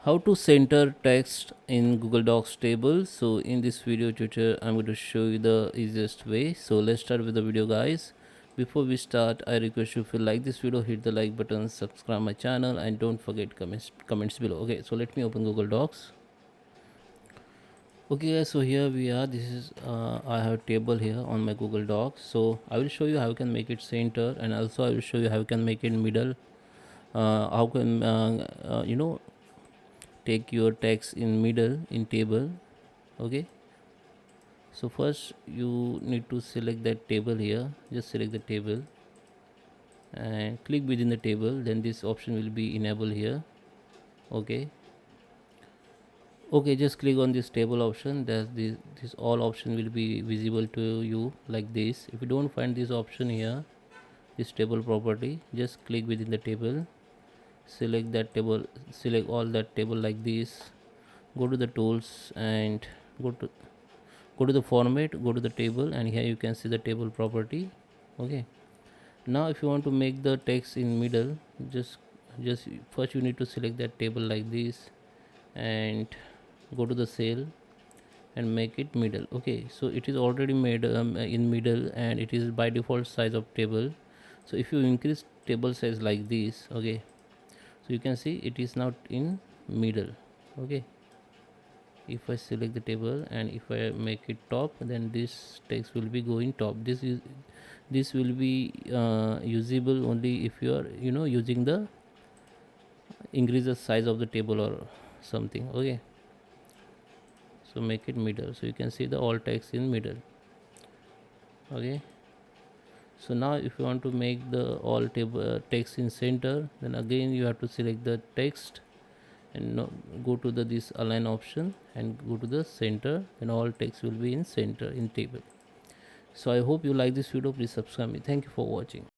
How to center text in Google Docs table. So in this video tutorial I'm going to show you the easiest way. So let's start with the video, guys. Before we start, I request you, if you like this video, hit the like button, subscribe my channel, and don't forget comments below. Okay, so let me open Google Docs. Okay guys, so here we are. This is I have a table here on my Google Docs. So I will show you how you can make it center, and also I will show you how you can make it middle. How can take your text in middle in table. Okay, so first you need to select that table here. Just select the table and click within the table, then this option will be enabled here. Okay, just click on this table option. This all option will be visible to you like this. If you don't find this option here, this table property, just click within the table, select that table, select all that table like this. Go to the tools and go to the format, go to the table, and here you can see the table property. Okay, now if you want to make the text in middle, just first you need to select that table like this and go to the cell and make it middle. Okay, so it is already made in middle, and it is by default size of table. So if you increase table size like this, okay, so you can see it is now in middle. Okay, if I select the table and if I make it top, then this text will be going top. This will be usable only if you are using the increase the size of the table or something. Okay, so make it middle, so you can see the all text in middle. Okay, so now if you want to make the all table text in center, then again you have to select the text and go to the this align option and go to the center, and all text will be in center in table. So I hope you like this video. Please subscribe me. Thank you for watching.